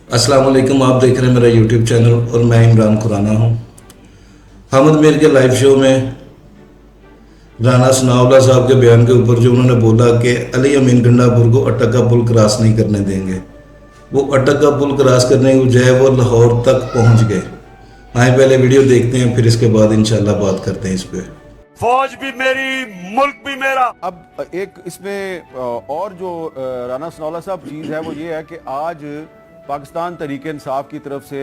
अस्सलाम वालेकुम। आप देख रहे हैं मेरा यूट्यूब चैनल और मैं इमरान खुराना हूँ। हामिद मीर के लाइव शो में राना सनाउल्लाह साहब के बयान के ऊपर जो उन्होंने बोला कि अली अमीन गंडापुर को अटक का पुल क्रॉस नहीं करने देंगे, वो अटक का पुल क्रॉस करने की बजाय वो लाहौर तक पहुँच गए। आए पहले वीडियो देखते हैं, फिर इसके बाद इंशाल्लाह बात करते हैं इस पर। फौज भी मेरी, मुल्क भी मेरा। अब एक इसमें और जो राना सनाउल्लाह साहब चीज़ है वो ये है कि आज पाकिस्तान तहरीक इंसाफ की तरफ से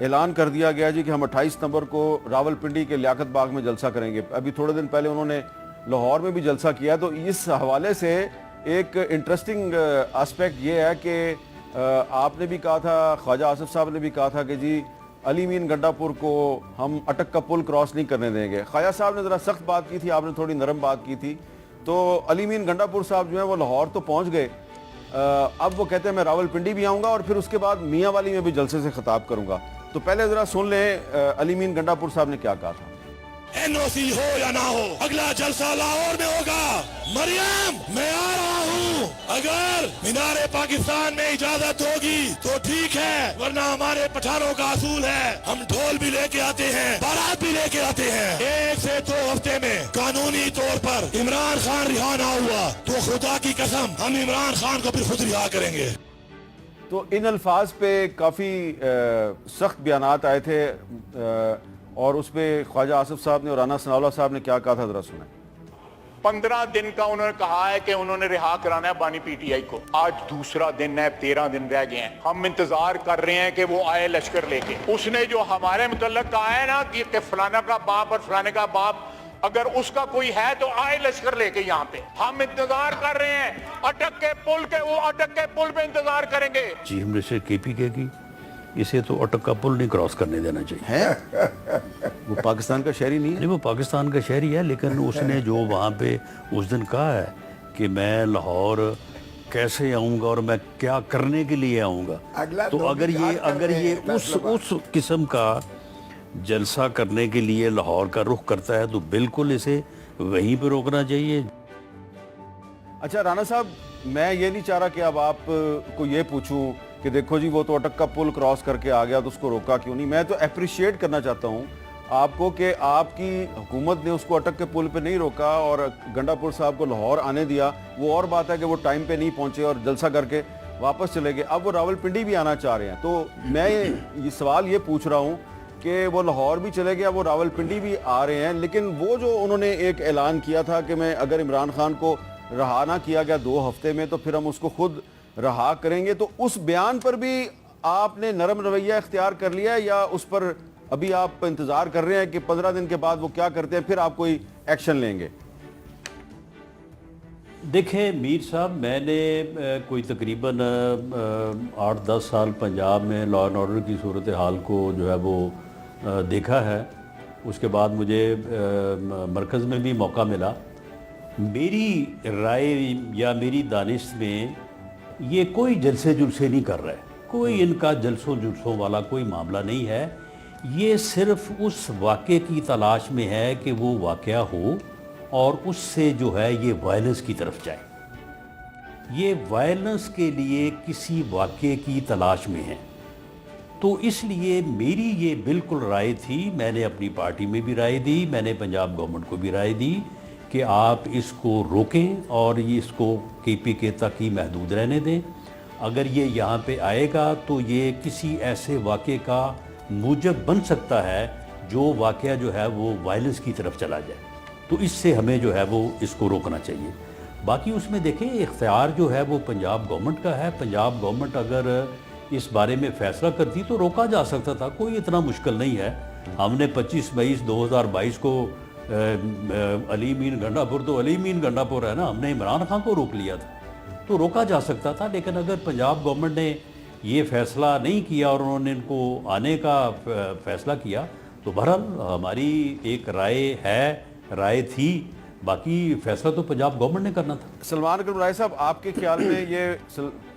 ऐलान कर दिया गया जी कि हम 28 नवंबर को रावलपिंडी के लियाकत बाग में जलसा करेंगे। अभी थोड़े दिन पहले उन्होंने लाहौर में भी जलसा किया। तो इस हवाले से एक इंटरेस्टिंग एस्पेक्ट ये है कि आपने भी कहा था, ख्वाजा आसिफ साहब ने भी कहा था कि जी अली मीन गंडापुर को हम अटक का पुल क्रॉस नहीं करने देंगे। ख्वाजा साहब ने ज़रा सख्त बात की थी, आपने थोड़ी नरम बात की थी। तो अली मीन गंडापुर साहब जो है वो लाहौर तो पहुंच गए, अब वो कहते हैं मैं रावलपिंडी भी आऊँगा और फिर उसके बाद मियाँ वाली में भी जलसे से खिताब करूँगा। तो पहले ज़रा सुन लें अली मीन गंडापुर साहब ने क्या कहा था। एनओसी हो या ना हो, अगला जलसा लाहौर में होगा। मरियम, मैं आ रहा हूँ। अगर मीनारे पाकिस्तान में इजाजत होगी तो ठीक है, वरना हमारे पठानों का असूल है, हम ढोल भी लेके आते हैं, बारात भी लेके आते हैं। 1 से 2 हफ्ते में कानूनी तौर पर इमरान खान रिहा ना हुआ तो खुदा की कसम हम इमरान खान को फिर खुद रिहा करेंगे। तो इन अल्फाज पे काफ़ी सख्त बयानात आए थे और उस पर ख्वाजा आसिफ साहब ने और राना सनाउल्लाह साहब ने क्या कहा था, जरा सुने। 15 दिन का उन्होंने कहा है कि उन्होंने रिहा कराना है बानी पीटीआई को। आज दूसरा दिन है, 13 दिन रह गए हैं। हम इंतजार कर रहे हैं कि वो आए लश्कर लेके। उसने जो हमारे मुतल्लक कहा है ना कि फलाना का बाप और फलाने का बाप, अगर उसका कोई है तो आए लश्कर लेके यहाँ पे। हम इंतजार कर रहे हैं अटक के पुल के, वो अटक के पुल पे इंतजार करेंगे। चीफ मिनिस्टर केपी की इसे तो अटक का पुल नहीं क्रॉस करने देना चाहिए। है वो पाकिस्तान का शहरी नहीं है? नहीं, वो पाकिस्तान का शहरी है, लेकिन उसने जो वहाँ पे उस दिन कहा है कि मैं लाहौर कैसे आऊँगा और मैं क्या करने के लिए आऊँगा, तो अगर ये उस किस्म का जलसा करने के लिए लाहौर का रुख करता है तो बिल्कुल इसे वहीं पर रोकना चाहिए। अच्छा राना साहब, मैं ये नहीं चाह रहा कि अब आप को ये पूछूं कि देखो जी वो तो अटक का पुल क्रॉस करके आ गया तो उसको रोका क्यों नहीं। मैं तो अप्रिशिएट करना चाहता हूं आपको कि आपकी हुकूमत ने उसको अटक के पुल पे नहीं रोका और गंडापुर साहब को लाहौर आने दिया। वो और बात है कि वो टाइम पे नहीं पहुंचे और जलसा करके वापस चले गए। अब वो रावलपिंडी भी आना चाह रहे हैं। तो मैं ये सवाल ये पूछ रहा हूँ कि वो लाहौर भी चले गए, वो रावलपिंडी भी आ रहे हैं, लेकिन वो जो उन्होंने एक ऐलान किया था कि मैं अगर इमरान खान को रहा ना किया गया 2 हफ्ते में तो फिर हम उसको खुद रहा करेंगे, तो उस बयान पर भी आपने नरम रवैया इख्तियार कर लिया है या उस पर अभी आप इंतजार कर रहे हैं कि 15 दिन के बाद वो क्या करते हैं फिर आप कोई एक्शन लेंगे? देखें मीर साहब, मैंने कोई तकरीबन 8-10 साल पंजाब में लॉ एंड ऑर्डर की सूरत हाल को जो है वो देखा है। उसके बाद मुझे मरकज़ में भी मौका मिला। मेरी राय या मेरी दानिश में ये कोई जलसे जुलसे नहीं कर रहा है, कोई इनका जलसों जुलसों वाला कोई मामला नहीं है। ये सिर्फ उस वाक़े की तलाश में है कि वो वाक़या हो और उससे जो है ये वायलेंस की तरफ जाए। ये वायलेंस के लिए किसी वाक़े की तलाश में है। तो इसलिए मेरी ये बिल्कुल राय थी, मैंने अपनी पार्टी में भी राय दी, मैंने पंजाब गवर्नमेंट को भी राय दी कि आप इसको रोकें और ये इसको KPK तक ही महदूद रहने दें। अगर ये यहाँ पे आएगा तो ये किसी ऐसे वाक़े का मूजब बन सकता है जो वाक़या जो है वो वायलेंस की तरफ चला जाए। तो इससे हमें जो है वो इसको रोकना चाहिए। बाकी उसमें देखें इख्तियार जो है वो पंजाब गवर्नमेंट का है। पंजाब गवर्नमेंट अगर इस बारे में फ़ैसला करती तो रोका जा सकता था, कोई इतना मुश्किल नहीं है। हमने 25 मई 2022 को अली मीन गंडापुर तो अली मीन गंडापुर है ना, हमने इमरान खान को रोक लिया था, तो रोका जा सकता था। लेकिन अगर पंजाब गवर्नमेंट ने ये फ़ैसला नहीं किया और उन्होंने इनको आने का फ़ैसला किया तो बहरहाल हमारी एक राय थी, बाकी फ़ैसला तो पंजाब गवर्नमेंट ने करना था। सलमान अकरम राय साहब, आपके ख्याल में ये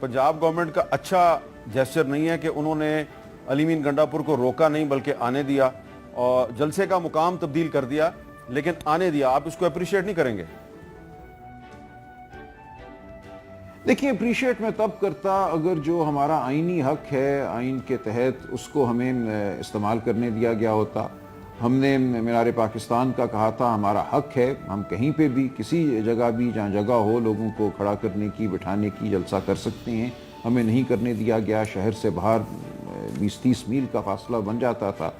पंजाब गवर्नमेंट का अच्छा जेस्चर नहीं है कि उन्होंने अली मीन गंडापुर को रोका नहीं बल्कि आने दिया और जलसे का मुकाम तब्दील कर दिया लेकिन आने दिया? आप इसको अप्रिशिएट नहीं करेंगे? دیکھیں اپریشیٹ میں تب کرتا اگر جو ہمارا آئینی حق ہے آئین کے تحت اس کو ہمیں استعمال کرنے دیا گیا ہوتا. ہم نے مینار پاکستان کا کہا تھا ہمارا حق ہے, ہم کہیں پہ بھی کسی جگہ بھی جہاں جگہ ہو لوگوں کو کھڑا کرنے کی بٹھانے کی جلسہ کر سکتے ہیں, ہمیں نہیں کرنے دیا گیا. شہر سے باہر 20-30 میل کا فاصلہ بن جاتا تھا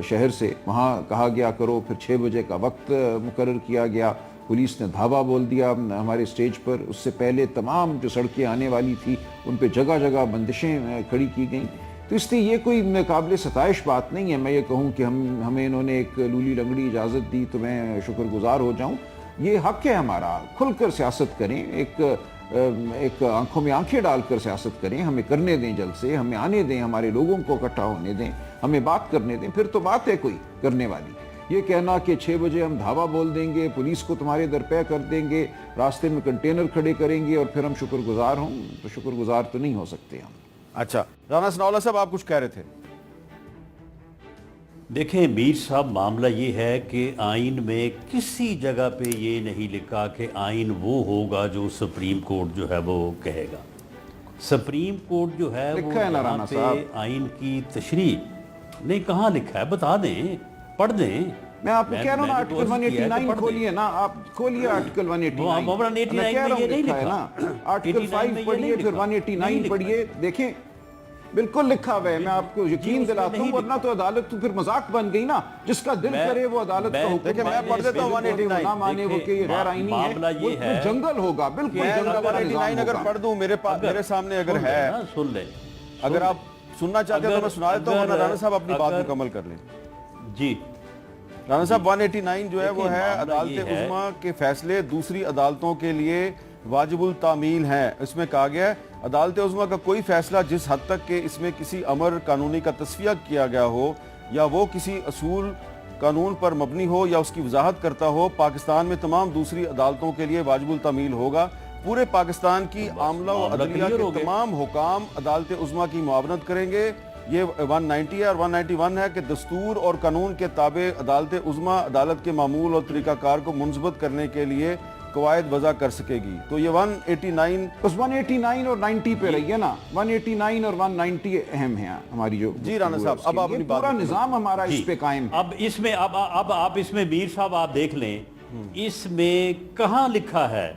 شہر سے, وہاں کہا گیا کرو, پھر 6 بجے کا وقت مقرر کیا گیا, پولیس نے دھاوا بول دیا ہمارے اسٹیج پر. اس سے پہلے تمام جو سڑکیں آنے والی تھی ان پہ جگہ جگہ بندشیں کھڑی کی گئیں. تو اس لیے یہ کوئی قابل ستائش بات نہیں ہے. میں یہ کہوں کہ ہمیں انہوں نے ایک لولی لنگڑی اجازت دی تو میں شکر گزار ہو جاؤں. یہ حق ہے ہمارا, کھل کر سیاست کریں, ایک آنکھوں میں آنکھیں ڈال کر سیاست کریں, ہمیں کرنے دیں جلسے, ہمیں آنے دیں, ہمارے لوگوں کو اکٹھا ہونے دیں, ہمیں بات کرنے دیں, پھر تو بات ہے کوئی کرنے والی. یہ کہنا کہ 6 بجے ہم دھاوا بول دیں گے, پولیس کو تمہارے درپے کر دیں گے, راستے میں کنٹینر کھڑے کریں گے اور پھر ہم شکر گزار ہوں, تو شکر گزار تو نہیں ہو سکتے ہم. اچھا رانا ثناءاللہ صاحب آپ کچھ کہہ رہے تھے. دیکھیں میر صاحب, معاملہ یہ ہے کہ آئین میں کسی جگہ پہ یہ نہیں لکھا کہ آئین وہ ہوگا جو سپریم کورٹ جو ہے وہ کہے گا. سپریم کورٹ جو ہے وہ یہاں پہ آئین کی تشریح نہیں, کہاں لکھا ہے بتا دیں, پڑھ دیں. میں آپ کو کہہ رہا ہوں نا آرٹیکل 189 کھولیے نا, آپ کھولیے آرٹیکل 189. میں کہہ رہا ہوں لکھا ہے نا, آرٹیکل 5 پڑھیے پھر 189 پڑھیے, دیکھیں بالکل لکھا ہوا ہے. میں آپ کو یقین دلاتا ہوں, ورنہ تو عدالت تو پھر مذاق بن گئی نا, جس کا دل کرے وہ عدالت کا حکم. دیکھیں میں پڑھ دیتا ہوں 189, نہ مانے وہ کہ یہ غیر آئینی ہے, وہ جنگل ہوگا, بالکل جنگل والا نظام ہوگا. اگر پڑھ دوں میرے سامنے اگر ہے, سن لیں, اگر آپ سننا چاہتے ہیں تو میں سنا دیتا ہوں, ورنہ رانا صاحب اپنی بات مکمل کر لیں. جی رانا صاحب 189 جو ہے وہ ہے عدالت عظمیٰ کے فیصلے دوسری عدالتوں کے لیے واجب التعمیل ہیں. اس میں کہا گیا ہے عدالت عظمیٰ کا کوئی فیصلہ جس حد تک کہ اس میں کسی امر قانونی کا تصفیہ کیا گیا ہو یا وہ کسی اصول قانون پر مبنی ہو یا اس کی وضاحت کرتا ہو, پاکستان میں تمام دوسری عدالتوں کے لیے واجب التعمیل ہوگا. پورے پاکستان کی عاملہ و عدلیہ کے تمام حکام عدالت عظمیٰ کی معاونت کریں گے. یہ 190 ہے اور 191 ہے کہ دستور اور قانون کے تابع عدالت عظمیٰ عدالت کے معمول اور طریقہ کار کو منضبط کرنے کے لیے قواعد وضع کر سکے گی. تو یہ 189 بس 189 اور 90 پہ رہی ہے نا, 189 اور 190 اہم ہیں ہماری جو. جی رانا صاحب, اب آپ پورا نظام ہمارا اس پہ قائم ہے. اب اس میں اب آپ اس میں میر صاحب آپ دیکھ لیں, اس میں کہاں لکھا ہے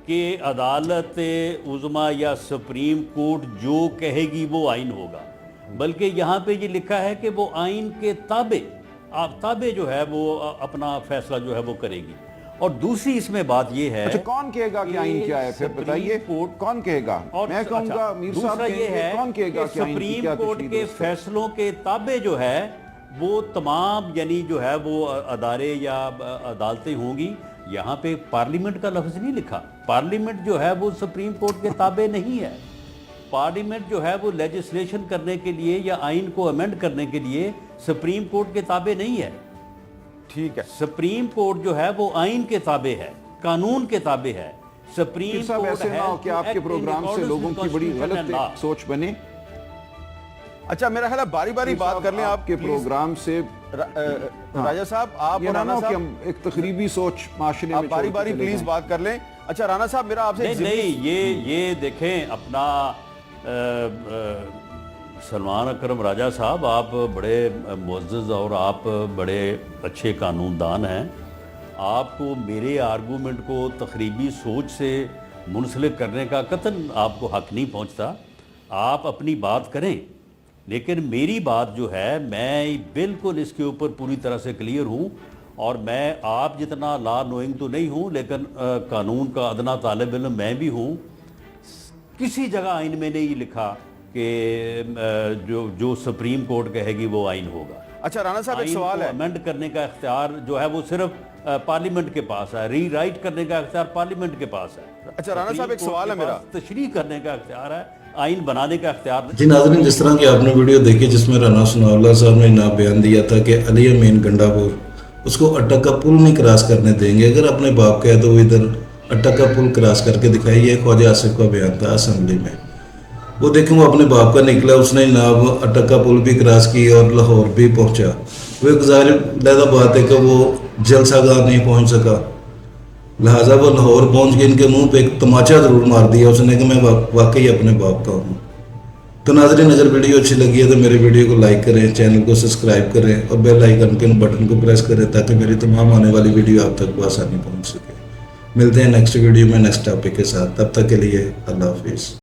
کہ عدالت عظمیٰ یا سپریم کورٹ جو کہے گی وہ آئین ہوگا, بلکہ یہاں پہ یہ لکھا ہے کہ وہ آئین کے تابع جو ہے وہ اپنا فیصلہ جو ہے وہ کرے گی. اور دوسری اس میں بات یہ ہے, اچھا کون کہے گا کہ آئین کیا ہے, پھر بتائیے کون کہے گا. میں کہوں گا میر صاحب یہ ہے کون کہے گا کہ سپریم کورٹ کے فیصلوں کے تابع جو ہے وہ تمام یعنی جو ہے وہ ادارے یا عدالتیں ہوں گی. یہاں پہ پارلیمنٹ کا لفظ نہیں لکھا, پارلیمنٹ جو ہے وہ سپریم کورٹ کے تابع نہیں ہے. پارلیمنٹ جو ہے وہ لیجسلیشن کرنے کے لیے یا آئین کو امینڈ کرنے کے لیے سپریم کورٹ کے تابع نہیں ہے. ٹھیک ہے, سپریم کورٹ جو ہے وہ آئین کے تابع ہے, قانون کے تابع ہے. سپریم کورٹ ایسے نہ ہو کہ آپ کے پروگرام سے لوگوں کی بڑی غلط سوچ بنے. اچھا میرا خیال ہے باری باری بات کر لیں آپ کے پروگرام سے. راجہ صاحب آپ یہ رانا صاحب ایک تقریبی سوچ معاشرے میں باری باری پلیز بات کر لیں. اچھا رانا صاحب میرا آپ سے نہیں یہ دیکھیں اپنا سلمان اکرم راجہ صاحب, آپ بڑے معزز اور آپ بڑے اچھے قانون دان ہیں. آپ کو میرے آرگومنٹ کو تخریبی سوچ سے منسلک کرنے کا قطعاً آپ کو حق نہیں پہنچتا. آپ اپنی بات کریں, لیکن میری بات جو ہے میں بالکل اس کے اوپر پوری طرح سے کلیئر ہوں, اور میں آپ جتنا لا نوئنگ تو نہیں ہوں لیکن قانون کا ادنا طالب علم میں بھی ہوں. کسی جگہ آئین میں نہیں لکھا کہ جو سپریم کورٹ کہے گی وہ آئین ہوگا. اچھا رانا صاحب ایک سوال ہے, امینڈ کرنے کا اختیار جو ہے وہ صرف پارلیمنٹ کے پاس ہے, ری رائٹ کرنے کا اختیار پارلیمنٹ کے پاس ہے. اچھا رانا صاحب ایک سوال ہے میرا, تشریح کرنے کا اختیار ہے, آئین بنانے کا اختیار. جی ناظرین, جس طرح کی آپ نے ویڈیو دیکھی جس میں رانا ثناءاللہ صاحب نے جناب بیان دیا تھا کہ علی امین گنڈا پور اس کو اٹک کا پل نہیں کراس کرنے دیں گے, اگر اپنے باپ کہے تو وہ ادھر اٹک کا پل کراس کر کے دکھائیے. خواجہ آصف کا بیان تھا اسمبلی میں, وہ دیکھیں وہ اپنے باپ کا نکلا, اس نے جناب اٹک کا پل بھی کراس کی اور لاہور بھی پہنچا. وہ ایک ظاہر لہذا بات ہے کہ وہ جلسہ گاہ نہیں پہنچ سکا. लिहाजा वो लाहौर पहुंच के इनके मुंह पे एक तमाचा ज़रूर मार दिया उसने कि मैं वाकई अपने बाप का हूँ। तो नाज़रीन, अगर वीडियो अच्छी लगी है तो मेरे वीडियो को लाइक करें, चैनल को सब्सक्राइब करें और बेल आइकन के बटन को प्रेस करें ताकि मेरी तमाम आने वाली वीडियो आप तक आसानी पहुँच सके। मिलते हैं नेक्स्ट वीडियो में नेक्स्ट टॉपिक के साथ, तब तक के लिए अल्लाह हाफिज़।